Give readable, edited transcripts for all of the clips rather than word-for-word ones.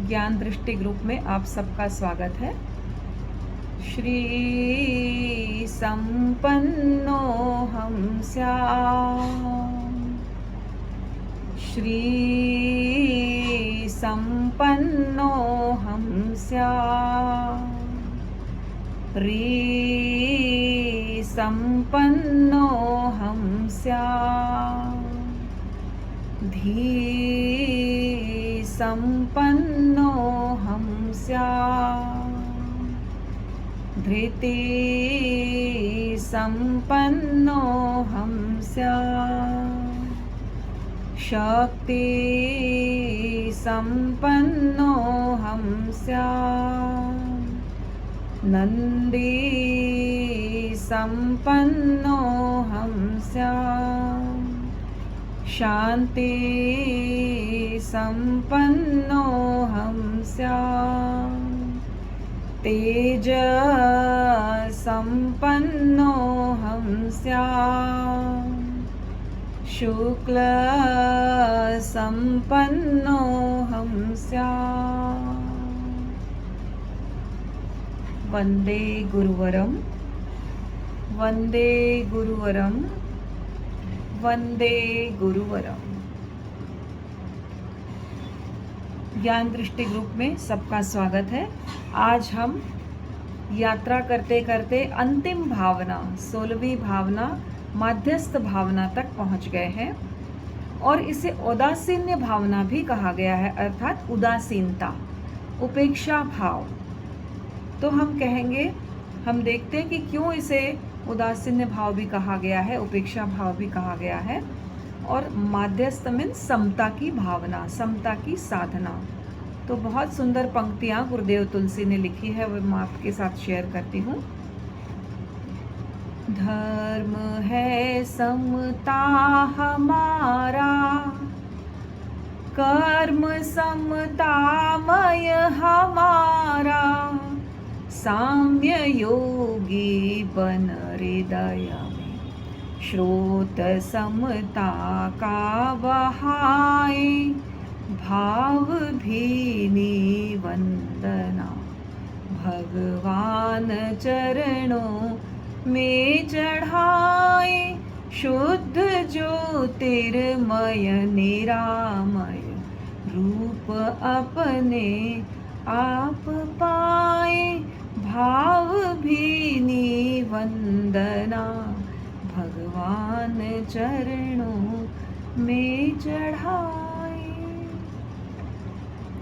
ज्ञान दृष्टि ग्रुप में आप सबका स्वागत है। श्री संपन्नो हम स्याम, श्री संपन्नो हम स्याम, री संपन्नो हम स्याम, धी संपन्नो हम स्याम, धृति संपन्नो हम स्याम, शक्ति संपन्नो हम स्याम, नंदी संपन्नो हम स्याम, शांति संपन्नो हम स्याम, तेज संपन्नो हम स्याम, शुक्ल संपन्नो हम स्याम। वंदे गुरुवरम, वंदे गुरुवरम, वंदे गुरुवरम। ज्ञान दृष्टि ग्रुप में सबका स्वागत है। आज हम यात्रा करते करते अंतिम भावना 16वीं भावना माध्यस्थ भावना तक पहुंच गए हैं और इसे उदासीन्य भावना भी कहा गया है, अर्थात उदासीनता, उपेक्षा भाव। तो हम कहेंगे, हम देखते हैं कि क्यों इसे उदासीन्य भाव भी कहा गया है, उपेक्षा भाव भी कहा गया है। और माध्यस्थ में समता की भावना, समता की साधना। तो बहुत सुंदर पंक्तियां गुरुदेव तुलसी ने लिखी है, वो मैं आपके साथ शेयर करती हूँ। धर्म है समता हमारा, कर्म समतामय हमारा, साम्य योगी बन हृदय में, श्रोत समता का बहाए, भाव भीनी वंदना, भगवान चरणों में चढ़ाए, शुद्ध ज्योतिर्मय निरामय, रूप अपने आप पाए, भाव भीनी वंदना, भगवान चरणों में चढ़ाए।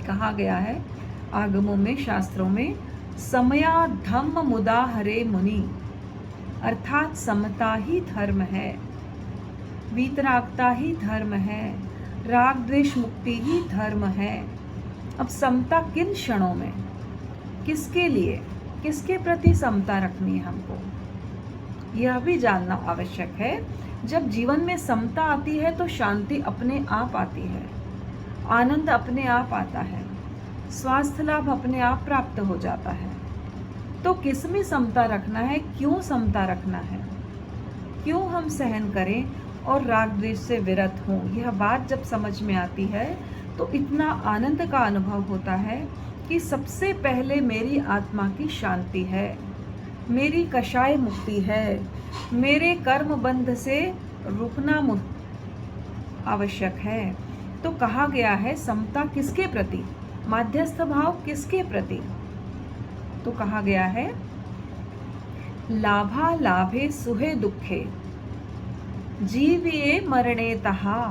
कहा गया है आगमों में, शास्त्रों में, समया धम्म मुदा हरे मुनि, अर्थात समता ही धर्म है, वीतरागता ही धर्म है, राग द्वेष मुक्ति ही धर्म है। अब समता किन क्षणों में, किसके लिए, किसके प्रति समता रखनी है हमको, यह भी जानना आवश्यक है। जब जीवन में समता आती है तो शांति अपने आप आती है, आनंद अपने आप आता है, स्वास्थ्य लाभ अपने आप प्राप्त हो जाता है। तो किस में समता रखना है, क्यों समता रखना है, क्यों हम सहन करें और राग द्वेष से विरत हों, यह बात जब समझ में आती है तो इतना आनंद का अनुभव होता है कि सबसे पहले मेरी आत्मा की शांति है, मेरी कषाय मुक्ति है, मेरे कर्म बंध से रुकना आवश्यक है। तो कहा गया है समता किसके प्रति, माध्यस्थ भाव किसके प्रति। तो कहा गया है लाभा लाभे सुहे दुखे, जीविये मरणे तहा,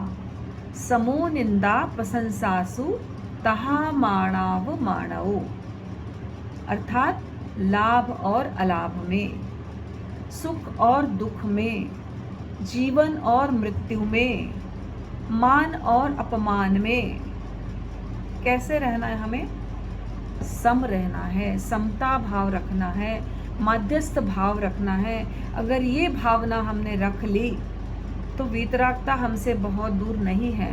समो निंदा प्रशंसासु तहा माणाव माणव। अर्थात लाभ और अलाभ में, सुख और दुख में, जीवन और मृत्यु में, मान और अपमान में कैसे रहना है, हमें सम रहना है, समता भाव रखना है, माध्यस्थ भाव रखना है। अगर ये भावना हमने रख ली तो वीतरागता हमसे बहुत दूर नहीं है,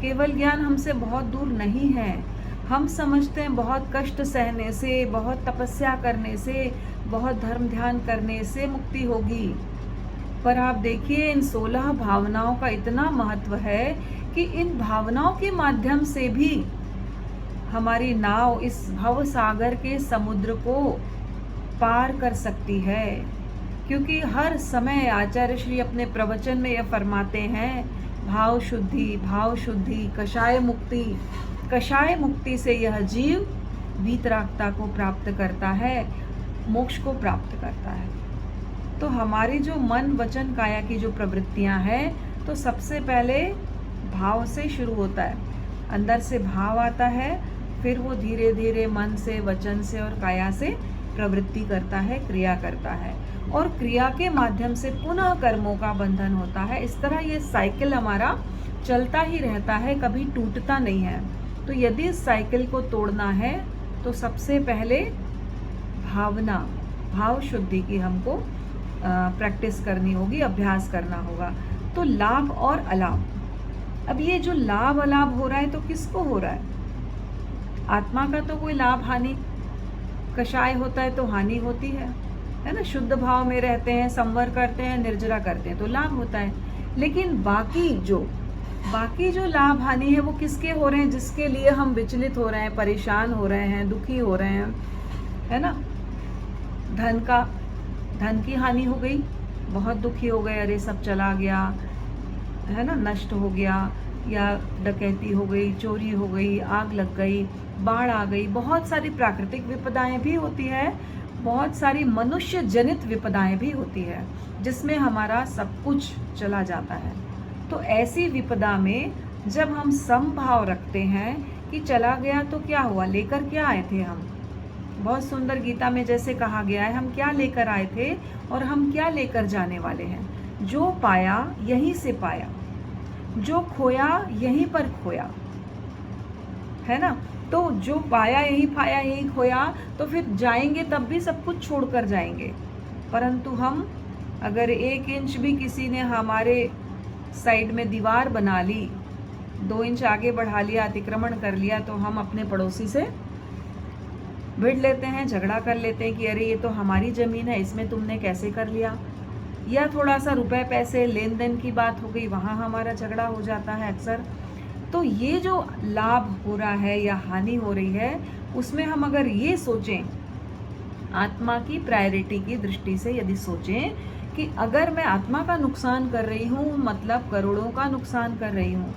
केवल ज्ञान हमसे बहुत दूर नहीं है। हम समझते हैं बहुत कष्ट सहने से, बहुत तपस्या करने से, बहुत धर्म ध्यान करने से मुक्ति होगी, पर आप देखिए इन 16 भावनाओं का इतना महत्व है कि इन भावनाओं के माध्यम से भी हमारी नाव इस भव सागर के समुद्र को पार कर सकती है। क्योंकि हर समय आचार्य श्री अपने प्रवचन में यह फरमाते हैं, भाव शुद्धि, कषाय मुक्ति से यह जीव वीतरागता को प्राप्त करता है, मोक्ष को प्राप्त करता है। तो हमारी जो मन वचन काया की जो प्रवृत्तियां हैं, तो सबसे पहले भाव से शुरू होता है। अंदर से भाव आता है, फिर वो धीरे धीरे मन से, वचन से और काया से प्रवृत्ति करता है, क्रिया करता है, और क्रिया के माध्यम से पुनः कर्मों का बंधन होता है। इस तरह ये साइकिल हमारा चलता ही रहता है, कभी टूटता नहीं है। तो यदि इस साइकिल को तोड़ना है तो सबसे पहले भाव शुद्धि की हमको प्रैक्टिस करनी होगी, अभ्यास करना होगा। तो लाभ और अलाभ, अब ये जो लाभ अलाभ हो रहा है तो किसको हो रहा है? आत्मा का तो कोई लाभ हानि, कषाय होता है तो हानि होती है ना। शुद्ध भाव में रहते हैं, संवर करते हैं, निर्जरा करते हैं तो लाभ होता है। लेकिन बाकी जो लाभ हानि है वो किसके हो रहे हैं? जिसके लिए हम विचलित हो रहे हैं, परेशान हो रहे हैं, दुखी हो रहे हैं, है ना। धन की हानि हो गई, बहुत दुखी हो गए, अरे सब चला गया, है ना, नष्ट हो गया, या डकैती हो गई, चोरी हो गई, आग लग गई, बाढ़ आ गई। बहुत सारी प्राकृतिक विपदाएं भी होती है, बहुत सारी मनुष्य जनित विपदाएं भी होती है, जिसमें हमारा सब कुछ चला जाता है। तो ऐसी विपदा में जब हम समभाव रखते हैं कि चला गया तो क्या हुआ, लेकर क्या आए थे हम। बहुत सुंदर गीता में जैसे कहा गया है, हम क्या लेकर आए थे और हम क्या लेकर जाने वाले हैं। जो पाया यहीं से पाया, जो खोया यहीं पर खोया, है ना। तो जो पाया यहीं पाया, यहीं खोया, तो फिर जाएंगे तब भी सब कुछ छोड़कर जाएंगे। परंतु हम अगर 1 इंच भी किसी ने हमारे साइड में दीवार बना ली, 2 इंच आगे बढ़ा लिया, अतिक्रमण कर लिया, तो हम अपने पड़ोसी से भिड़ लेते हैं, झगड़ा कर लेते हैं कि अरे ये तो हमारी ज़मीन है, इसमें तुमने कैसे कर लिया। या थोड़ा सा रुपए पैसे लेन देन की बात हो गई, वहाँ हमारा झगड़ा हो जाता है अक्सर। तो ये जो लाभ हो रहा है या हानि हो रही है, उसमें हम अगर ये सोचें, आत्मा की प्रायोरिटी की दृष्टि से यदि सोचें कि अगर मैं आत्मा का नुकसान कर रही हूँ, मतलब करोड़ों का नुकसान कर रही हूँ,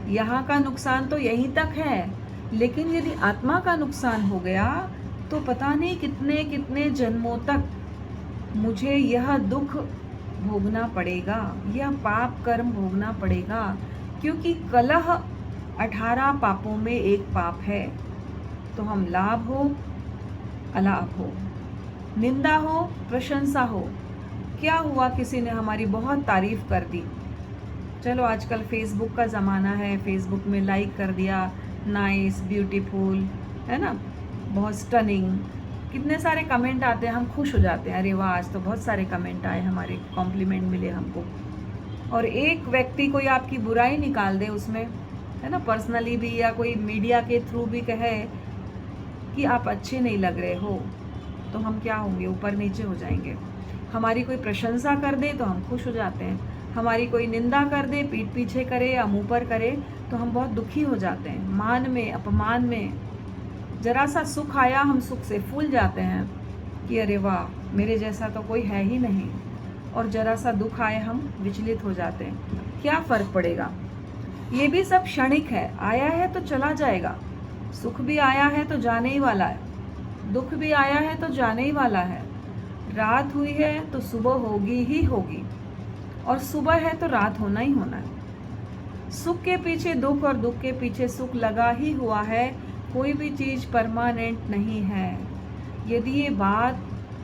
यहाँ का नुकसान तो यहीं तक है, लेकिन यदि आत्मा का नुकसान हो गया तो पता नहीं कितने कितने जन्मों तक मुझे यह दुख भोगना पड़ेगा, यह पाप कर्म भोगना पड़ेगा। क्योंकि कलह 18 पापों में एक पाप है। तो हम लाभ हो अलाभ हो, निंदा हो प्रशंसा हो, क्या हुआ, किसी ने हमारी बहुत तारीफ कर दी, चलो आजकल फेसबुक का ज़माना है, फेसबुक में लाइक कर दिया, नाइस, ब्यूटीफुल, है ना, बहुत स्टनिंग, कितने सारे कमेंट आते हैं, हम खुश हो जाते हैं, अरे वाह आज तो बहुत सारे कमेंट आए, हमारे कॉम्प्लीमेंट मिले हमको। और एक व्यक्ति कोई आपकी बुराई निकाल दे उसमें, है ना, पर्सनली भी या कोई मीडिया के थ्रू भी कहे कि आप अच्छे नहीं लग रहे हो, तो हम क्या होंगे, ऊपर नीचे हो जाएंगे। हमारी कोई प्रशंसा कर दे तो हम खुश हो जाते हैं, हमारी कोई निंदा कर दे, पीठ पीछे करे या मुंह पर करे, तो हम बहुत दुखी हो जाते हैं। मान में, अपमान में, जरा सा सुख आया हम सुख से फूल जाते हैं कि अरे वाह मेरे जैसा तो कोई है ही नहीं, और जरा सा दुख आए हम विचलित हो जाते हैं। क्या फ़र्क पड़ेगा, ये भी सब क्षणिक है, आया है तो चला जाएगा। सुख भी आया है तो जाने ही वाला है, दुख भी आया है तो जाने ही वाला है। रात हुई है तो सुबह होगी ही होगी, और सुबह है तो रात होना ही होना है। सुख के पीछे दुख और दुख के पीछे सुख लगा ही हुआ है, कोई भी चीज़ परमानेंट नहीं है। यदि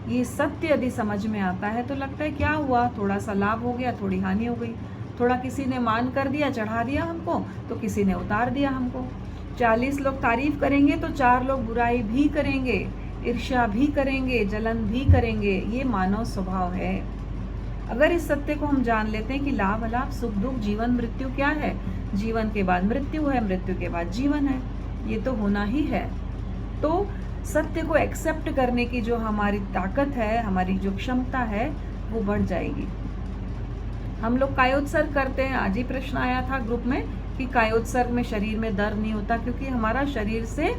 ये सत्य यदि समझ में आता है तो लगता है क्या हुआ, थोड़ा सा लाभ हो गया, थोड़ी हानि हो गई, थोड़ा किसी ने मान कर दिया, चढ़ा दिया हमको, तो किसी ने उतार दिया हमको। 40 लोग तारीफ करेंगे तो 4 लोग बुराई भी करेंगे, ईर्ष्या भी करेंगे, जलन भी करेंगे। ये मानव स्वभाव है। अगर इस सत्य को हम जान लेते हैं कि लाभ अलाभ, सुख दुख, जीवन मृत्यु क्या है, जीवन के बाद मृत्यु है, मृत्यु के बाद जीवन है, ये तो होना ही है, तो सत्य को एक्सेप्ट करने की जो हमारी ताकत है, हमारी जो क्षमता है, वो बढ़ जाएगी। हम लोग कायोत्सर्ग करते हैं। आज ही प्रश्न आया था ग्रुप में कि कायोत्सर्ग में शरीर में दर्द नहीं होता, क्योंकि हमारा शरीर से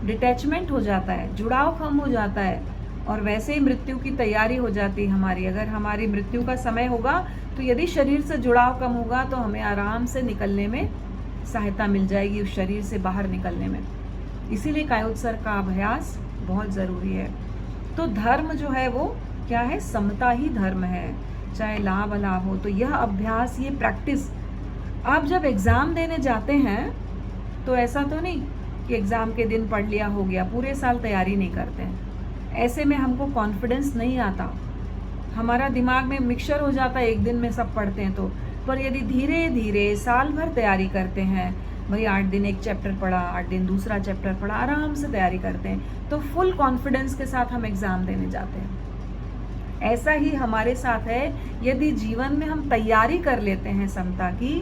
डिटैचमेंट हो जाता है, जुड़ाव कम हो जाता है, और वैसे ही मृत्यु की तैयारी हो जाती है हमारी। अगर हमारी मृत्यु का समय होगा तो यदि शरीर से जुड़ाव कम होगा तो हमें आराम से निकलने में सहायता मिल जाएगी, उस शरीर से बाहर निकलने में। इसीलिए कायोत्सर्ग का अभ्यास बहुत ज़रूरी है। तो धर्म जो है वो क्या है? समता ही धर्म है, चाहे लाभ अलाभ हो। तो यह अभ्यास, ये प्रैक्टिस, आप जब एग्ज़ाम देने जाते हैं तो ऐसा तो नहीं कि एग्ज़ाम के दिन पढ़ लिया हो गया, पूरे साल तैयारी नहीं करते हैं। ऐसे में हमको कॉन्फिडेंस नहीं आता, हमारा दिमाग में मिक्सचर हो जाता है एक दिन में सब पढ़ते हैं तो। पर यदि धीरे धीरे साल भर तैयारी करते हैं, भाई 8 दिन एक चैप्टर पढ़ा, 8 दिन दूसरा चैप्टर पढ़ा, आराम से तैयारी करते हैं, तो फुल कॉन्फिडेंस के साथ हम एग्ज़ाम देने जाते हैं। ऐसा ही हमारे साथ है, यदि जीवन में हम तैयारी कर लेते हैं समता की,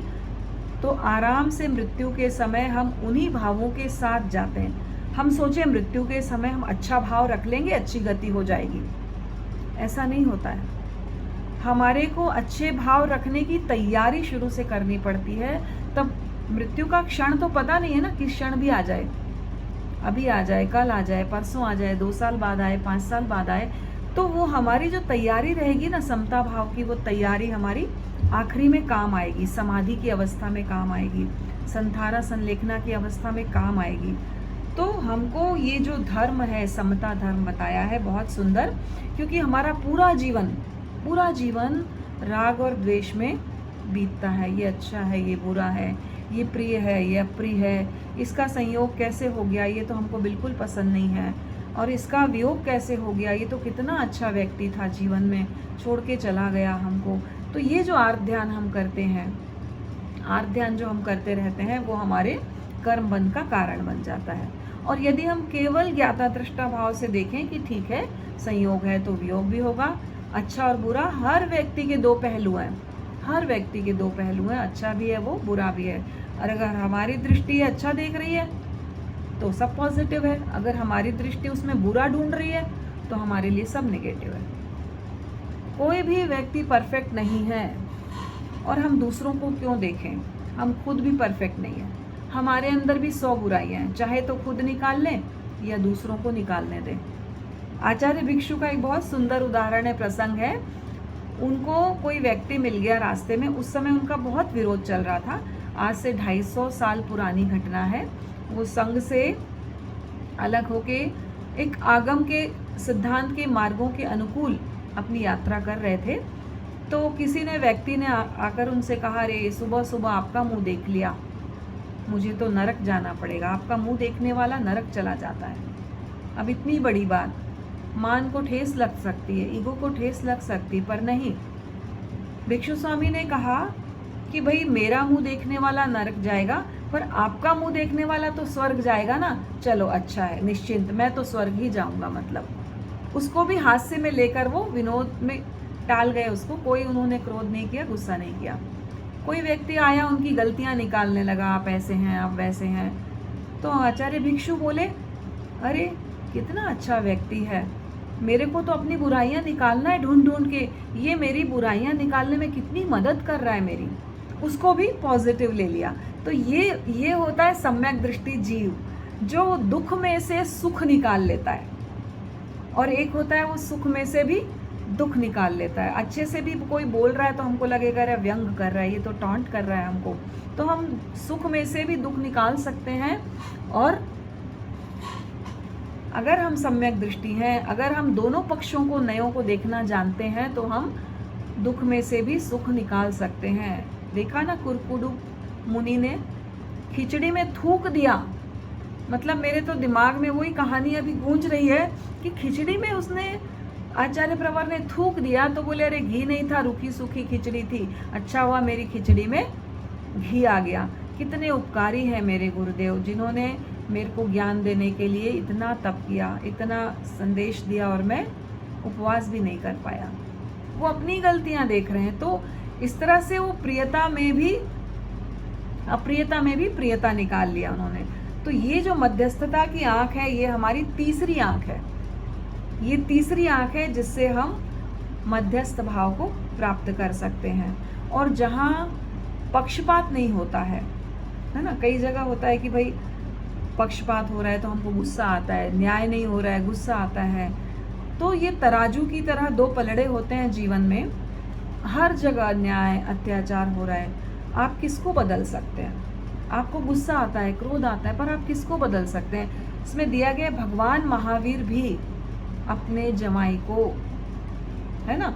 तो आराम से मृत्यु के समय हम उन्हीं भावों के साथ जाते हैं। हम सोचे मृत्यु के समय हम अच्छा भाव रख लेंगे, अच्छी गति हो जाएगी, ऐसा नहीं होता है। हमारे को अच्छे भाव रखने की तैयारी शुरू से करनी पड़ती है, तब मृत्यु का क्षण तो पता नहीं है ना, किस क्षण भी आ जाए, अभी आ जाए, कल आ जाए, परसों आ जाए, 2 साल बाद आए, 5 साल बाद आए। तो वो हमारी जो तैयारी रहेगी ना समता भाव की, वो तैयारी हमारी आखिरी में काम आएगी, समाधि की अवस्था में काम आएगी, संथारा संलेखना की अवस्था में काम आएगी। तो हमको ये जो धर्म है, समता धर्म बताया है, बहुत सुंदर, क्योंकि हमारा पूरा जीवन राग और द्वेष में बीतता है। ये अच्छा है, ये बुरा है, ये प्रिय है, ये अप्रिय है, इसका संयोग कैसे हो गया, ये तो हमको बिल्कुल पसंद नहीं है, और इसका वियोग कैसे हो गया, ये तो कितना अच्छा व्यक्ति था, जीवन में छोड़ के चला गया हमको। तो ये जो आर्त ध्यान हम करते हैं, आर्त ध्यान जो हम करते रहते हैं, वो हमारे कर्म बंध का कारण बन जाता है। और यदि हम केवल ज्ञाता दृष्टा भाव से देखें कि ठीक है, संयोग है तो वियोग भी होगा, अच्छा और बुरा, हर व्यक्ति के 2 पहलू हैं, हर व्यक्ति के 2 पहलू हैं, अच्छा भी है वो, बुरा भी है। और अगर हमारी दृष्टि अच्छा देख रही है तो सब पॉजिटिव है, अगर हमारी दृष्टि उसमें बुरा ढूंढ रही है तो हमारे लिए सब नेगेटिव है। कोई भी व्यक्ति परफेक्ट नहीं है, और हम दूसरों को क्यों देखें, हम खुद भी परफेक्ट नहीं है, हमारे अंदर भी 100 बुराइयां हैं, चाहे तो खुद निकाल लें या दूसरों को निकालने दें। आचार्य भिक्षु का एक बहुत सुंदर उदाहरण है, प्रसंग है। उनको कोई व्यक्ति मिल गया रास्ते में, उस समय उनका बहुत विरोध चल रहा था, आज से 250 साल पुरानी घटना है। वो संघ से अलग होके एक आगम के सिद्धांत के मार्गों के अनुकूल अपनी यात्रा कर रहे थे। तो किसी ने व्यक्ति ने आकर उनसे कहा, अरे सुबह सुबह आपका मुंह देख लिया, मुझे तो नरक जाना पड़ेगा, आपका मुंह देखने वाला नरक चला जाता है। अब इतनी बड़ी बात, मान को ठेस लग सकती है, ईगो को ठेस लग सकती, पर नहीं। भिक्षु स्वामी ने कहा कि भाई मेरा मुंह देखने वाला नरक जाएगा, पर आपका मुंह देखने वाला तो स्वर्ग जाएगा ना, चलो अच्छा है, निश्चिंत, मैं तो स्वर्ग ही जाऊंगा। मतलब उसको भी हास्य में लेकर वो विनोद में टाल गए उसको, कोई उन्होंने क्रोध नहीं किया, गुस्सा नहीं किया। कोई व्यक्ति आया, उनकी गलतियां निकालने लगा, आप ऐसे हैं, आप वैसे हैं। तो आचार्य भिक्षु बोले, अरे कितना अच्छा व्यक्ति है, मेरे को तो अपनी बुराइयां निकालना है ढूंढ ढूंढ के, ये मेरी बुराइयां निकालने में कितनी मदद कर रहा है मेरी, उसको भी पॉजिटिव ले लिया। तो ये होता है सम्यक दृष्टि जीव, जो दुख में से सुख निकाल लेता है, और एक होता है वो सुख में से भी दुख निकाल लेता है। अच्छे से भी कोई बोल रहा है तो हमको लगेगा अरे व्यंग कर रहा है, ये तो टॉन्ट कर रहा है हमको, तो हम सुख में से भी दुख निकाल सकते हैं। और अगर हम सम्यक दृष्टि हैं, अगर हम दोनों पक्षों को, नयों को देखना जानते हैं, तो हम दुख में से भी सुख निकाल सकते हैं। देखा ना, कुरकुडू मुनि ने खिचड़ी में थूक दिया, मतलब मेरे तो दिमाग में वही कहानी अभी गूंज रही है कि खिचड़ी में उसने, आचार्य प्रवर ने थूक दिया तो बोले अरे घी नहीं था, रूखी सूखी खिचड़ी थी, अच्छा हुआ मेरी खिचड़ी में घी आ गया। कितने उपकारी है मेरे गुरुदेव, जिन्होंने मेरे को ज्ञान देने के लिए इतना तप किया, इतना संदेश दिया, और मैं उपवास भी नहीं कर पाया। वो अपनी गलतियां देख रहे हैं। तो इस तरह से वो प्रियता में भी अप्रियता में भी प्रियता निकाल लिया उन्होंने। तो ये जो मध्यस्थता की आंख है, ये हमारी तीसरी आंख है, ये तीसरी आंख है जिससे हम मध्यस्थ भाव को प्राप्त कर सकते हैं। और जहाँ पक्षपात नहीं होता है, है ना। कई जगह होता है कि भाई पक्षपात हो रहा है तो हमको गुस्सा आता है, न्याय नहीं हो रहा है गुस्सा आता है। तो ये तराजू की तरह दो पलड़े होते हैं जीवन में, हर जगह अन्याय अत्याचार हो रहा है। आप किसको बदल सकते हैं? आपको गुस्सा आता है, क्रोध आता है, पर आप किसको बदल सकते हैं? इसमें दिया गया भगवान महावीर भी अपने जमाई को, है ना,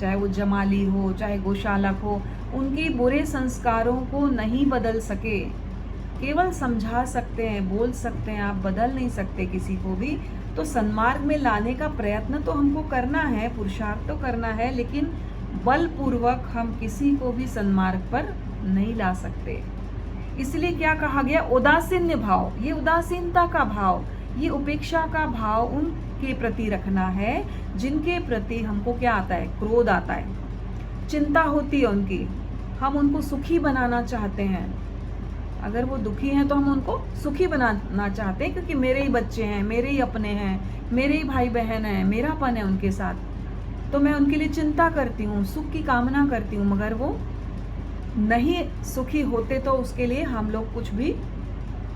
चाहे वो जमाली हो चाहे गोशालक हो, उनके बुरे संस्कारों को नहीं बदल सके, केवल समझा सकते हैं, बोल सकते हैं, आप बदल नहीं सकते किसी को भी। तो सन्मार्ग में लाने का प्रयत्न तो हमको करना है, पुरुषार्थ तो करना है, लेकिन बलपूर्वक हम किसी को भी सन्मार्ग पर नहीं ला सकते। इसलिए क्या कहा गया? उदासीन भाव, ये उदासीनता का भाव, ये उपेक्षा का भाव उनके प्रति रखना है जिनके प्रति हमको क्या आता है? क्रोध आता है, चिंता होती है उनकी, हम उनको सुखी बनाना चाहते हैं। अगर वो दुखी हैं तो हम उनको सुखी बनाना चाहते हैं, क्योंकि मेरे ही बच्चे हैं, मेरे ही अपने हैं, मेरे ही भाई बहन हैं, मेरापन है उनके साथ, तो मैं उनके लिए चिंता करती हूँ, सुख की कामना करती हूँ। मगर वो नहीं सुखी होते तो उसके लिए हम लोग कुछ भी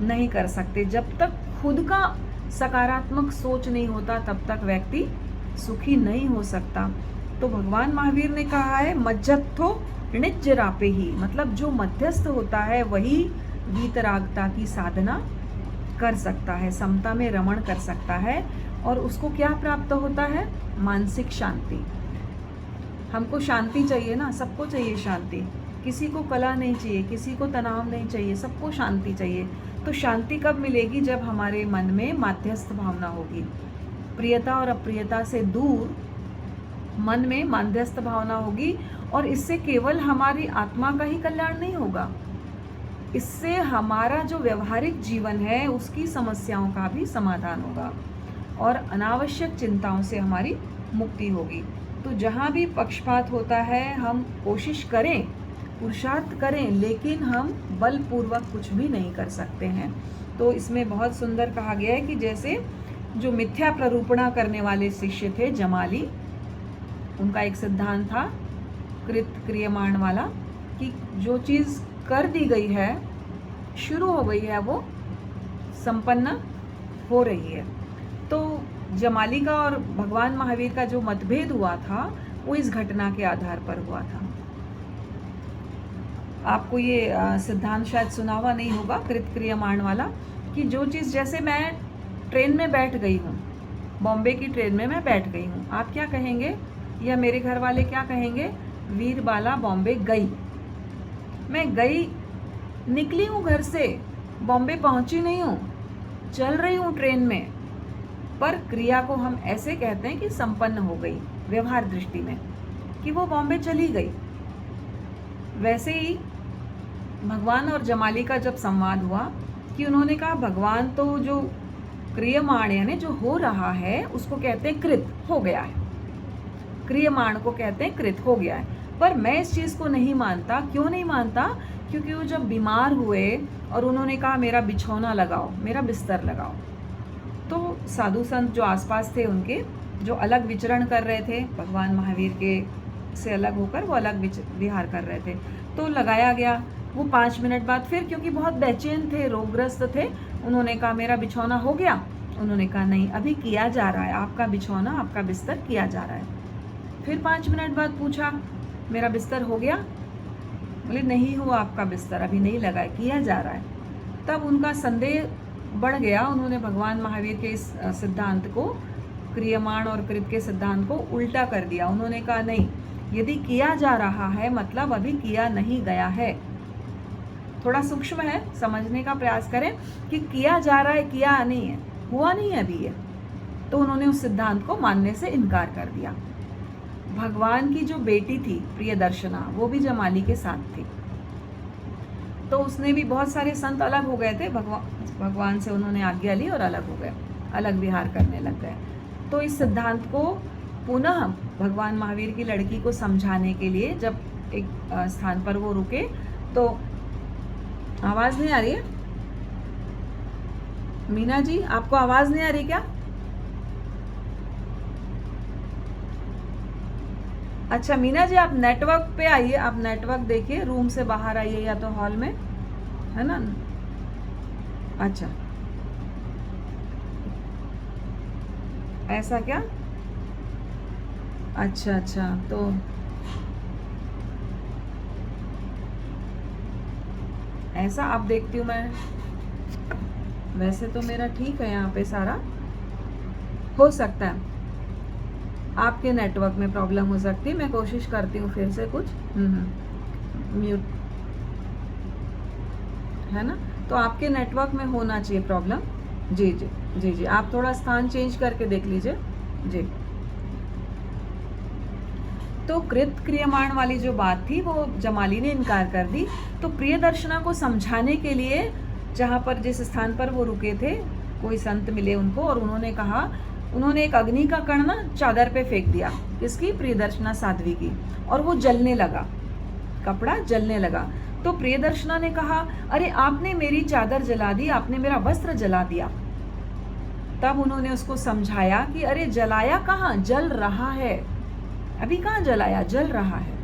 नहीं कर सकते। जब तक खुद का सकारात्मक सोच नहीं होता तब तक व्यक्ति सुखी नहीं हो सकता। तो भगवान महावीर ने कहा है मज्जत्थो णिज्जरापे ही, मतलब जो मध्यस्थ होता है वही वीतरागता की साधना कर सकता है, समता में रमण कर सकता है, और उसको क्या प्राप्त होता है? मानसिक शांति। हमको शांति चाहिए ना, सबको चाहिए शांति, किसी को कला नहीं चाहिए, किसी को तनाव नहीं चाहिए, सबको शांति चाहिए। तो शांति कब मिलेगी? जब हमारे मन में माध्यस्थ भावना होगी, प्रियता और अप्रियता से दूर मन में माध्यस्थ भावना होगी, और इससे केवल हमारी आत्मा का ही कल्याण नहीं होगा, इससे हमारा जो व्यवहारिक जीवन है उसकी समस्याओं का भी समाधान होगा और अनावश्यक चिंताओं से हमारी मुक्ति होगी। तो जहाँ भी पक्षपात होता है हम कोशिश करें, पुरुषार्थ करें, लेकिन हम बलपूर्वक कुछ भी नहीं कर सकते हैं। तो इसमें बहुत सुंदर कहा गया है कि जैसे जो मिथ्या प्ररूपणा करने वाले शिष्य थे जमाली, उनका एक सिद्धांत था कृत क्रियमाण वाला, कि जो चीज़ कर दी गई है, शुरू हो गई है, वो संपन्न हो रही है। तो जमाली का और भगवान महावीर का जो मतभेद हुआ था वो इस घटना के आधार पर हुआ था। आपको ये सिद्धांत शायद सुना हुआ नहीं होगा, कृत क्रियमाण वाला, कि जो चीज़, जैसे मैं ट्रेन में बैठ गई हूँ, बॉम्बे की ट्रेन में मैं बैठ गई हूँ, आप क्या कहेंगे या मेरे घर वाले क्या कहेंगे? वीर बाला बॉम्बे गई। मैं गई, निकली हूँ घर से, बॉम्बे पहुँची नहीं हूँ, चल रही हूँ ट्रेन में, पर क्रिया को हम ऐसे कहते हैं कि संपन्न हो गई व्यवहार दृष्टि में, कि वो बॉम्बे चली गई। वैसे ही भगवान और जमाली का जब संवाद हुआ कि उन्होंने कहा भगवान तो जो क्रियमाण यानी जो हो रहा है उसको कहते हैं कृत, हो गया है, क्रियमाण को कहते हैं कृत, हो गया है। पर मैं इस चीज़ को नहीं मानता। क्यों नहीं मानता? क्योंकि वो जब बीमार हुए और उन्होंने कहा मेरा बिछौना लगाओ, मेरा बिस्तर लगाओ, तो साधु संत जो आसपास थे उनके, जो अलग विचरण कर रहे थे भगवान महावीर के से अलग होकर, वो अलग विहार कर रहे थे, तो लगाया गया। वो 5 मिनट बाद फिर, क्योंकि बहुत बेचैन थे, रोगग्रस्त थे, उन्होंने कहा मेरा बिछौना हो गया? उन्होंने कहा नहीं, अभी किया जा रहा है, आपका बिछौना, आपका बिस्तर किया जा रहा है। फिर 5 मिनट बाद पूछा मेरा बिस्तर हो गया? बोले नहीं हुआ आपका बिस्तर, अभी नहीं लगा है, किया जा रहा है। तब उनका संदेह बढ़ गया, उन्होंने भगवान महावीर के इस सिद्धांत को, क्रियमाण और कृत के सिद्धांत को उल्टा कर दिया। उन्होंने कहा नहीं, यदि किया जा रहा है मतलब अभी किया नहीं गया है। थोड़ा सूक्ष्म है, समझने का प्रयास करें कि किया जा रहा है, किया नहीं है, हुआ नहीं है अभी ये। तो उन्होंने उस सिद्धांत को मानने से इनकार कर दिया। भगवान की जो बेटी थी प्रियदर्शना, वो भी जमाली के साथ थी, तो उसने भी, बहुत सारे संत अलग हो गए थे, भगवान से उन्होंने आज्ञा ली और अलग हो गए, अलग विहार करने लग गए। तो इस सिद्धांत को पुनः भगवान महावीर की लड़की को समझाने के लिए जब एक स्थान पर वो रुके, तो आवाज़ नहीं आ रही है मीना जी? आपको आवाज़ नहीं आ रही क्या? अच्छा मीना जी, आप नेटवर्क पे आइए, आप नेटवर्क देखिए, रूम से बाहर आइए या तो हॉल में, है ना। अच्छा, ऐसा क्या? अच्छा अच्छा, तो ऐसा अब देखती हूँ मैं। वैसे तो मेरा ठीक है यहाँ पे सारा। हो सकता है आपके नेटवर्क में प्रॉब्लम हो सकती है, मैं कोशिश करती हूँ फिर से कुछ। म्यूट है ना, तो आपके नेटवर्क में होना चाहिए प्रॉब्लम। जी जी जी जी, आप थोड़ा स्थान चेंज करके देख लीजिए। जी, तो कृत क्रियमाण वाली जो बात थी वो जमाली ने इनकार कर दी। तो प्रियदर्शना को समझाने के लिए जहाँ पर जिस स्थान पर वो रुके थे, कोई संत मिले उनको और उन्होंने कहा, उन्होंने एक अग्नि का कण ना चादर पे फेंक दिया, किसकी? प्रियदर्शना साध्वी की, और वो जलने लगा, कपड़ा जलने लगा। तो प्रियदर्शना ने कहा, अरे आपने मेरी चादर जला दी, आपने मेरा वस्त्र जला दिया। तब उन्होंने उसको समझाया कि अरे जलाया कहाँ, जल रहा है, अभी कहाँ जलाया, जल रहा है।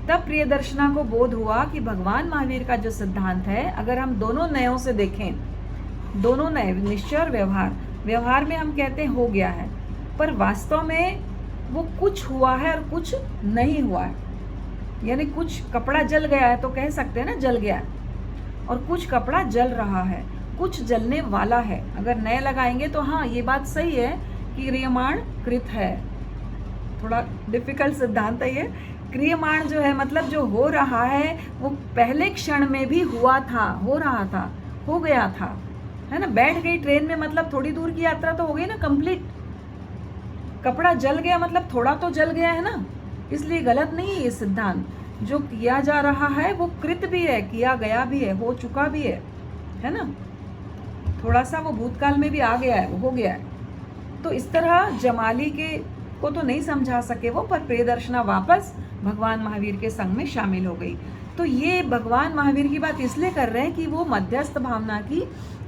तब प्रियदर्शना को बोध हुआ कि भगवान महावीर का जो सिद्धांत है, अगर हम दोनों नयों से देखें, दोनों नए, निश्चय और व्यवहार, व्यवहार में हम कहते हैं हो गया है, पर वास्तव में वो कुछ हुआ है और कुछ नहीं हुआ है। यानी कुछ कपड़ा जल गया है तो कह सकते हैं ना जल गया है, और कुछ कपड़ा जल रहा है, कुछ जलने वाला है। अगर नए लगाएंगे तो हाँ, ये बात सही है कि क्रियमाण कृत है। थोड़ा डिफिकल्ट सिद्धांत है ये। क्रियमाण जो है मतलब जो हो रहा है वो पहले क्षण में भी हुआ था, हो रहा था, हो गया था, है ना। बैठ गई ट्रेन में मतलब थोड़ी दूर की यात्रा तो हो गई ना कंप्लीट। कपड़ा जल गया मतलब थोड़ा तो जल गया है ना, इसलिए गलत नहीं है ये सिद्धांत। जो किया जा रहा है वो कृत भी है, किया गया भी है, हो चुका भी है ना। थोड़ा सा वो भूतकाल में भी आ गया है, वो हो गया है। तो इस तरह जमाली के को तो नहीं समझा सके वो, पर प्रियदर्शना वापस भगवान महावीर के संग में शामिल हो गई। तो ये भगवान महावीर की बात इसलिए कर रहे हैं कि वो मध्यस्थ भावना की,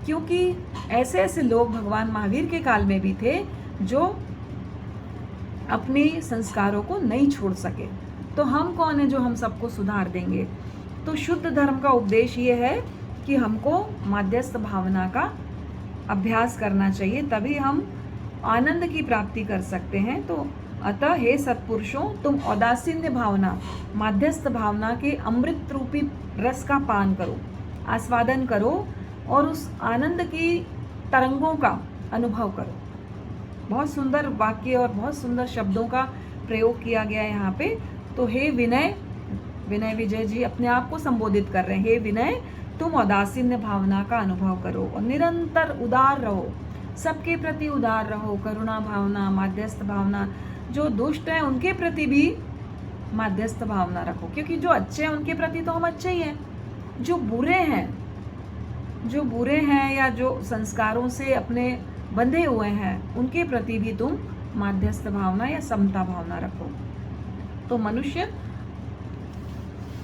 क्योंकि ऐसे ऐसे लोग भगवान महावीर के काल में भी थे जो अपने संस्कारों को नहीं छोड़ सके। तो हम कौन है जो हम सबको सुधार देंगे? तो शुद्ध धर्म का उपदेश ये है कि हमको मध्यस्थ भावना का अभ्यास करना चाहिए, तभी हम आनंद की प्राप्ति कर सकते हैं। तो अतः हे सत्पुरुषों, तुम औदासीन्य भावना, मध्यस्थ भावना के अमृत रूपी रस का पान करो, आस्वादन करो और उस आनंद की तरंगों का अनुभव करो। बहुत सुंदर वाक्य और बहुत सुंदर शब्दों का प्रयोग किया गया है यहाँ पे। तो हे विनय, विनय विजय जी अपने आप को संबोधित कर रहे हैं, हे विनय, तुम औदासीन्य भावना का अनुभव करो और निरंतर उदार रहो, सबके प्रति उदार रहो, करुणा भावना, मध्यस्थ भावना, जो दुष्ट हैं उनके प्रति भी मध्यस्थ भावना रखो, क्योंकि जो अच्छे हैं उनके प्रति तो हम अच्छे ही हैं, जो बुरे हैं, जो बुरे हैं या जो संस्कारों से अपने बंधे हुए हैं उनके प्रति भी तुम मध्यस्थ भावना या समता भावना रखो। तो मनुष्य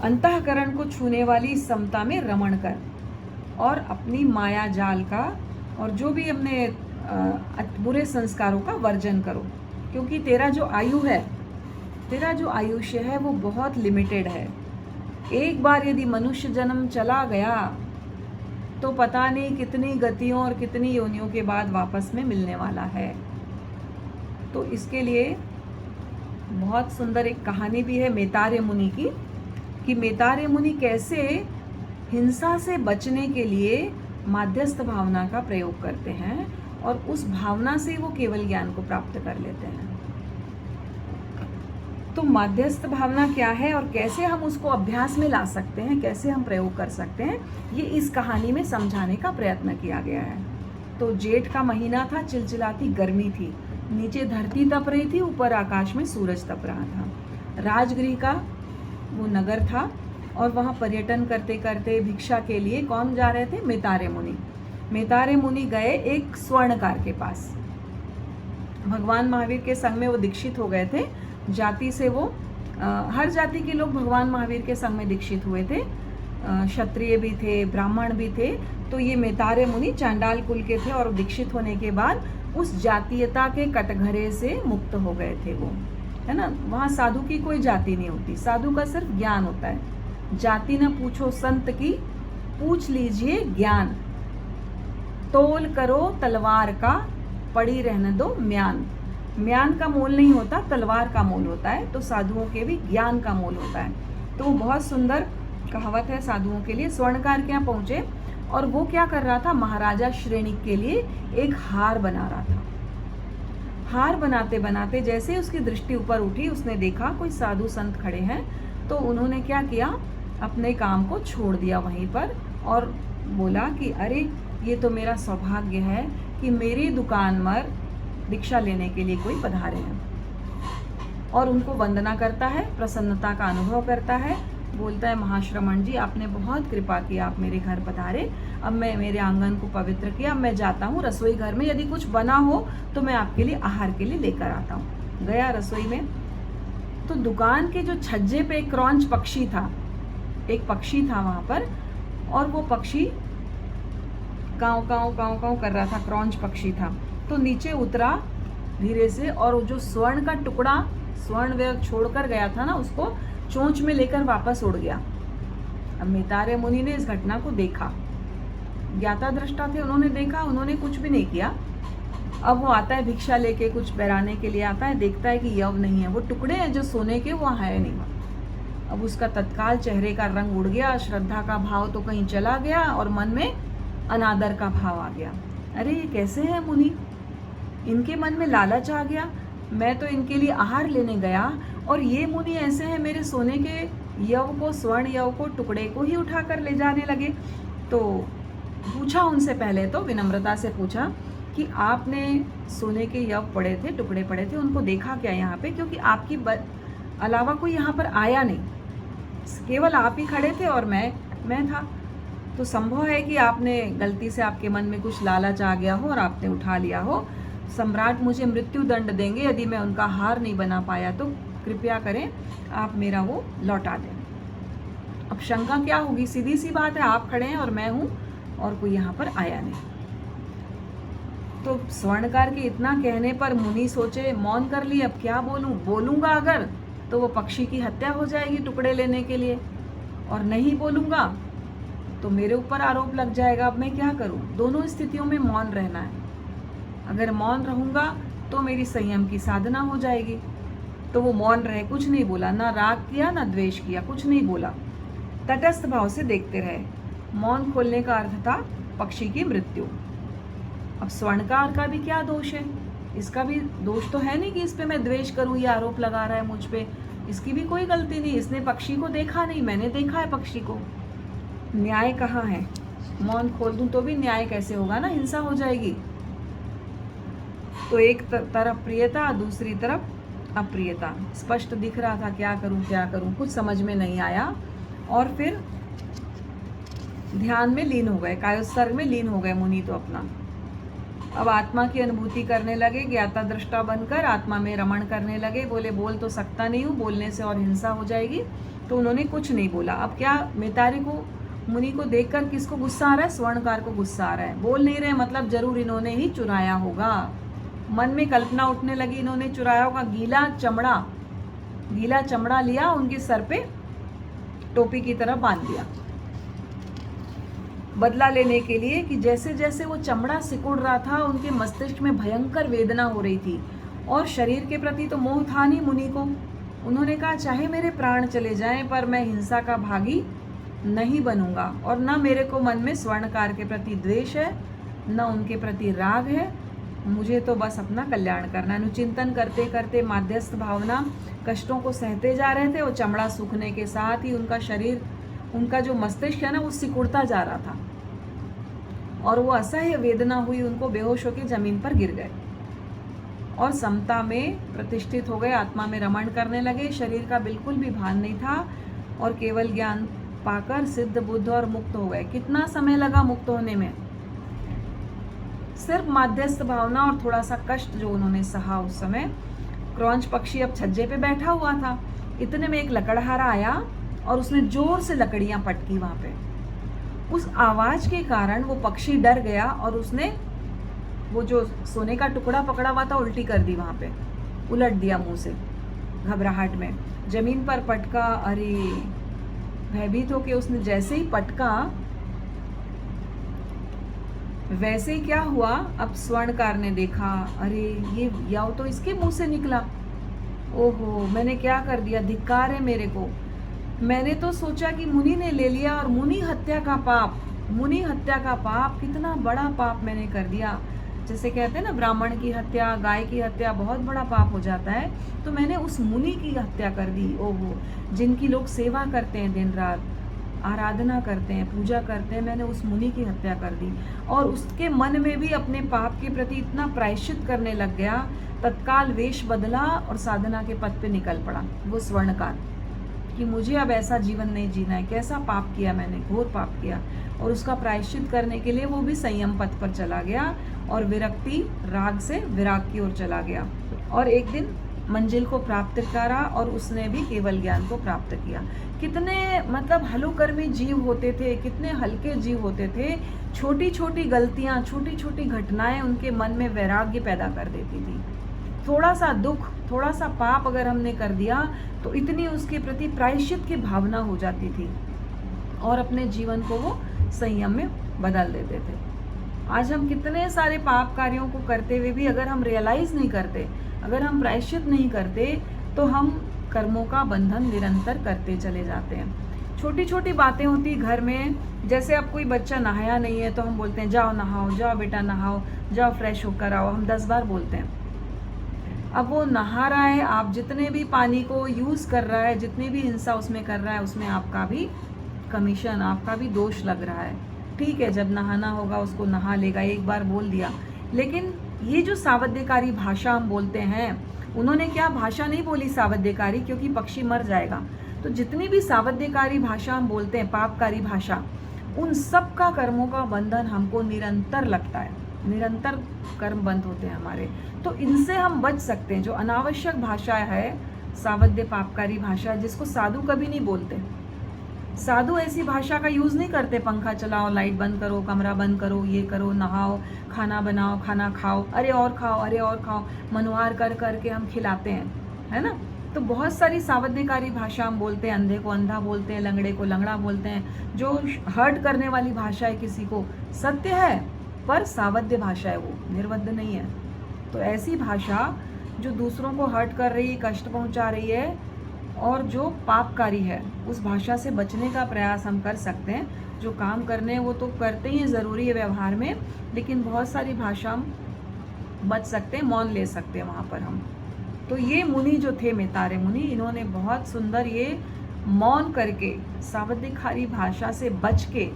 अंतःकरण को छूने वाली समता में रमण कर और अपनी माया जाल का और जो भी अपने बुरे संस्कारों का वर्जन करो, क्योंकि तेरा जो आयु है, तेरा जो आयुष्य है वो बहुत लिमिटेड है। एक बार यदि मनुष्य जन्म चला गया तो पता नहीं कितनी गतियों और कितनी योनियों के बाद वापस में मिलने वाला है। तो इसके लिए बहुत सुंदर एक कहानी भी है मैतार्य मुनि की, कि मैतार्य मुनि कैसे हिंसा से बचने के लिए मध्यस्थ भावना का प्रयोग करते हैं और उस भावना से वो केवल ज्ञान को प्राप्त कर लेते हैं। तो मध्यस्थ भावना क्या है और कैसे हम उसको अभ्यास में ला सकते हैं, कैसे हम प्रयोग कर सकते हैं, ये इस कहानी में समझाने का प्रयत्न किया गया है। तो जेठ का महीना था, चिलचिलाती गर्मी थी, नीचे धरती तप रही थी, ऊपर आकाश में सूरज तप रहा था। राजगृह का वो नगर था और वहाँ पर्यटन करते करते भिक्षा के लिए कौन जा रहे थे? मैतार्य मुनि। मैतार्य मुनि गए एक स्वर्णकार के पास। भगवान महावीर के संग में वो दीक्षित हो गए थे। जाति से वो हर जाति के लोग भगवान महावीर के संग में दीक्षित हुए थे, क्षत्रिय भी थे, ब्राह्मण भी थे। तो ये मैतार्य मुनि चांडाल कुल के थे और दीक्षित होने के बाद उस जातीयता के कटघरे से मुक्त हो गए थे वो, है ना। वहाँ साधु की कोई जाति नहीं होती, साधु का सिर्फ ज्ञान होता है। जाति न पूछो संत की, पूछ लीजिए ज्ञान। तोल करो तलवार का, पड़ी रहने दो म्यान। म्यान का मोल नहीं होता, तलवार का मोल होता है। तो साधुओं के भी ज्ञान का मोल होता है। तो वो बहुत सुंदर कहावत है साधुओं के लिए। स्वर्णकार के यहाँ पहुंचे और वो क्या कर रहा था, महाराजा श्रेणिक के लिए एक हार बना रहा था। हार बनाते बनाते जैसे उसकी दृष्टि ऊपर उठी, उसने देखा कोई साधु संत खड़े हैं। तो उन्होंने क्या किया, अपने काम को छोड़ दिया वहीं पर और बोला कि अरे ये तो मेरा सौभाग्य है कि मेरी दुकान पर भिक्षा लेने के लिए कोई पधारे हैं। और उनको वंदना करता है, प्रसन्नता का अनुभव करता है। बोलता है, महाश्रमण जी आपने बहुत कृपा की, आप मेरे घर पधारे, अब मैं मेरे आंगन को पवित्र किया, अब मैं जाता हूँ रसोई घर में, यदि कुछ बना हो तो मैं आपके लिए आहार के लिए लेकर आता हूँ। गया रसोई में, तो दुकान के जो छज्जे पे एक क्रॉन्च पक्षी था, एक पक्षी था वहाँ पर, और वो पक्षी काँव काँव काँव काँव कर रहा था, क्रॉन्च पक्षी था। तो नीचे उतरा धीरे से, और जो स्वर्ण का टुकड़ा स्वर्ण वे छोड़कर गया था ना, उसको चोंच में लेकर वापस उड़ गया। अब मैतारेय मुनि ने इस घटना को देखा, ज्ञाता दृष्टा थे, उन्होंने देखा, उन्होंने कुछ भी नहीं किया। अब वो आता है भिक्षा लेके, कुछ बहराने के लिए आता है, देखता है कि यव नहीं है, वो टुकड़े हैं जो सोने के, वो है नहीं। अब उसका तत्काल चेहरे का रंग उड़ गया, श्रद्धा का भाव तो कहीं चला गया और मन में अनादर का भाव आ गया। अरे ये कैसे है मुनि, इनके मन में लालच आ गया, मैं तो इनके लिए आहार लेने गया और ये मुनि ऐसे हैं, मेरे सोने के यव को, स्वर्ण यव को, टुकड़े को ही उठाकर ले जाने लगे। तो पूछा उनसे, पहले तो विनम्रता से पूछा कि आपने सोने के यव पड़े थे, टुकड़े पड़े थे, उनको देखा क्या यहाँ पे, क्योंकि आपकी अलावा कोई यहाँ पर आया नहीं, केवल आप ही खड़े थे और मैं था। तो संभव है कि आपने गलती से, आपके मन में कुछ लालच आ गया हो और आपने उठा लिया हो। सम्राट मुझे मृत्यु दंड देंगे यदि मैं उनका हार नहीं बना पाया, तो कृपया करें आप मेरा वो लौटा दें। अब शंका क्या होगी, सीधी सी बात है, आप खड़े हैं और मैं हूँ और कोई यहाँ पर आया नहीं। तो स्वर्णकार के इतना कहने पर मुनि सोचे, मौन कर ली, अब क्या बोलूँ, बोलूँगा अगर तो वो पक्षी की हत्या हो जाएगी टुकड़े लेने के लिए, और नहीं बोलूँगा तो मेरे ऊपर आरोप लग जाएगा। अब मैं क्या करूँ, दोनों स्थितियों में मौन रहना है। अगर मौन रहूँगा तो मेरी संयम की साधना हो जाएगी। तो वो मौन रहे, कुछ नहीं बोला, ना राग किया ना द्वेष किया, कुछ नहीं बोला, तटस्थ भाव से देखते रहे। मौन खोलने का अर्थ था पक्षी की मृत्यु। अब स्वर्णकार का भी क्या दोष है, इसका भी दोष तो है नहीं कि इस पे मैं द्वेष करूं, ये आरोप लगा रहा है मुझ पे, इसकी भी कोई गलती नहीं, इसने पक्षी को देखा नहीं, मैंने देखा है पक्षी को। न्याय कहाँ है, मौन खोल दूं तो भी न्याय कैसे होगा ना, हिंसा हो जाएगी। तो एक तरफ प्रियता, दूसरी तरफ अप्रियता, स्पष्ट दिख रहा था, क्या करूं, कुछ समझ में नहीं आया। और फिर ध्यान में लीन हो गए, कायोत्सर्ग में लीन हो गए मुनि तो अपना। अब आत्मा की अनुभूति करने लगे, ज्ञाता दृष्टा बनकर आत्मा में रमण करने लगे। बोले बोल तो सकता नहीं हूँ, बोलने से और हिंसा हो जाएगी, तो उन्होंने कुछ नहीं बोला। अब क्या, मैतारी को, मुनि को देखकर किसको गुस्सा आ रहा है, स्वर्णकार को गुस्सा आ रहा है। बोल नहीं रहे, मतलब जरूर इन्होंने ही चुराया होगा। मन में कल्पना उठने लगी, इन्होंने चुराया होगा। गीला चमड़ा लिया, उनके सर पे टोपी की तरह बांध दिया, बदला लेने के लिए। कि जैसे जैसे वो चमड़ा सिकुड़ रहा था, उनके मस्तिष्क में भयंकर वेदना हो रही थी, और शरीर के प्रति तो मोह था नहीं मुनि को। उन्होंने कहा, चाहे मेरे प्राण चले जाएं, पर मैं हिंसा का भागी नहीं बनूंगा, और न मेरे को मन में स्वर्णकार के प्रति द्वेष है, न उनके प्रति राग है, मुझे तो बस अपना कल्याण करना है। अनुचिंतन करते करते माध्यस्थ भावना कष्टों को सहते जा रहे थे, और चमड़ा सूखने के साथ ही उनका शरीर, उनका जो मस्तिष्क है ना, वो सिकुड़ता जा रहा था, और वो असह्य वेदना हुई, उनको बेहोश होकर जमीन पर गिर गए और समता में प्रतिष्ठित हो गए, आत्मा में रमण करने लगे। शरीर का बिल्कुल भी भान नहीं था, और केवल ज्ञान पाकर सिद्ध, बुद्ध और मुक्त हो गए। कितना समय लगा मुक्त होने में, सिर्फ माध्यस्थ भावना और थोड़ा सा कष्ट जो उन्होंने सहा उस समय। क्रॉन्च पक्षी अब छज्जे पे बैठा हुआ था, इतने में एक लकड़हारा आया और उसने जोर से लकड़ियां पटकी वहां पे। उस आवाज के कारण वो पक्षी डर गया, और उसने वो जो सोने का टुकड़ा पकड़ा हुआ था उल्टी कर दी, वहां पे उलट दिया मुंह से, घबराहट में जमीन पर पटका। अरे भयभीत होके उसने जैसे ही पटका, वैसे क्या हुआ, अब स्वर्णकार ने देखा, अरे ये याव तो इसके मुंह से निकला। ओहो, मैंने क्या कर दिया, धिक्कार है मेरे को। मैंने तो सोचा कि मुनि ने ले लिया, और मुनि हत्या का पाप, मुनि हत्या का पाप, कितना बड़ा पाप मैंने कर दिया। जैसे कहते हैं ना, ब्राह्मण की हत्या, गाय की हत्या बहुत बड़ा पाप हो जाता है, तो मैंने उस मुनि की हत्या कर दी। ओहो, जिनकी लोग सेवा करते हैं, दिन रात आराधना करते हैं, पूजा करते हैं, मैंने उस मुनि की हत्या कर दी। और उसके मन में भी अपने पाप के प्रति इतना प्रायश्चित करने लग गया, तत्काल वेश बदला और साधना के पथ पे निकल पड़ा वो स्वर्णकार, कि मुझे अब ऐसा जीवन नहीं जीना है। कैसा पाप किया मैंने, घोर पाप किया। और उसका प्रायश्चित करने के लिए वो भी संयम पथ पर चला गया, और विरक्ति, राग से विराग की ओर चला गया, और एक दिन मंजिल को प्राप्त करा, और उसने भी केवल ज्ञान को प्राप्त किया। कितने मतलब हलोकर्मी जीव होते थे, कितने हल्के जीव होते थे। छोटी छोटी गलतियां, छोटी छोटी घटनाएं उनके मन में वैराग्य पैदा कर देती थी। थोड़ा सा दुख, थोड़ा सा पाप अगर हमने कर दिया, तो इतनी उसके प्रति प्रायश्चित की भावना हो जाती थी, और अपने जीवन को वो संयम में बदल देते थे। आज हम कितने सारे पाप कार्यों को करते हुए भी अगर हम रियलाइज नहीं करते, अगर हम प्रायश्चित नहीं करते, तो हम कर्मों का बंधन निरंतर करते चले जाते हैं। छोटी छोटी बातें होती घर में, जैसे अब कोई बच्चा नहाया नहीं है तो हम बोलते हैं जाओ नहाओ, जाओ बेटा नहाओ, जाओ फ्रेश होकर आओ, हम 10 बार बोलते हैं। अब वो नहा रहा है, आप जितने भी पानी को यूज़ कर रहा है, जितनी भी हिंसा उसमें कर रहा है, उसमें आपका भी कमीशन, आपका भी दोष लग रहा है। ठीक है, जब नहाना होगा उसको नहा लेगा, एक बार बोल दिया। लेकिन ये जो सावध्यकारी भाषा हम बोलते हैं, उन्होंने क्या भाषा नहीं बोली सावध्यकारी, क्योंकि पक्षी मर जाएगा। तो जितनी भी सावध्यकारी भाषा हम बोलते हैं, पापकारी भाषा, उन सब का कर्मों का बंधन हमको निरंतर लगता है, निरंतर कर्म बंद होते हैं हमारे। तो इनसे हम बच सकते हैं। जो अनावश्यक भाषा है, सावध्य पापकारी भाषा, जिसको साधु कभी नहीं बोलते। साधु ऐसी भाषा का यूज़ नहीं करते, पंखा चलाओ, लाइट बंद करो, कमरा बंद करो, ये करो, नहाओ, खाना बनाओ, खाना खाओ, अरे और खाओ, अरे और खाओ, मनोहार कर करके हम खिलाते हैं, है ना। तो बहुत सारी सावध्यकारी भाषा हम बोलते हैं, अंधे को अंधा बोलते हैं, लंगड़े को लंगड़ा बोलते हैं, जो हर्ट करने वाली भाषा है किसी को, सत्य है पर सावध्य भाषा है, वो निर्वध्य नहीं है। तो ऐसी भाषा जो दूसरों को हर्ट कर रही है, कष्ट पहुंचा रही है, और जो पापकारी है, उस भाषा से बचने का प्रयास हम कर सकते हैं। जो काम करने हैं वो तो करते ही ज़रूरी है व्यवहार में, लेकिन बहुत सारी भाषा हम बच सकते हैं, मौन ले सकते हैं वहाँ पर हम। तो ये मुनि जो थे, मेतारे मुनि, इन्होंने बहुत सुंदर ये मौन करके, सावध्यकारी भाषा से बच के,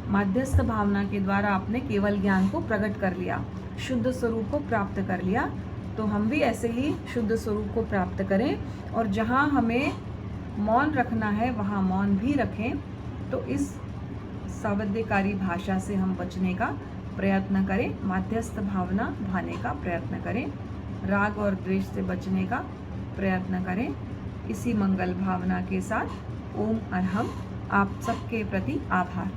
माध्यस्थ भावना के द्वारा अपने केवल ज्ञान को प्रकट कर लिया, शुद्ध स्वरूप को प्राप्त कर लिया। तो हम भी ऐसे ही शुद्ध स्वरूप को प्राप्त करें, और जहाँ हमें मौन रखना है वहाँ मौन भी रखें। तो इस सावध्यकारी भाषा से हम बचने का प्रयत्न करें, माध्यस्थ भावना भाने का प्रयत्न करें, राग और द्वेष से बचने का प्रयत्न करें। इसी मंगल भावना के साथ ओम अरहम। आप सबके प्रति आभार।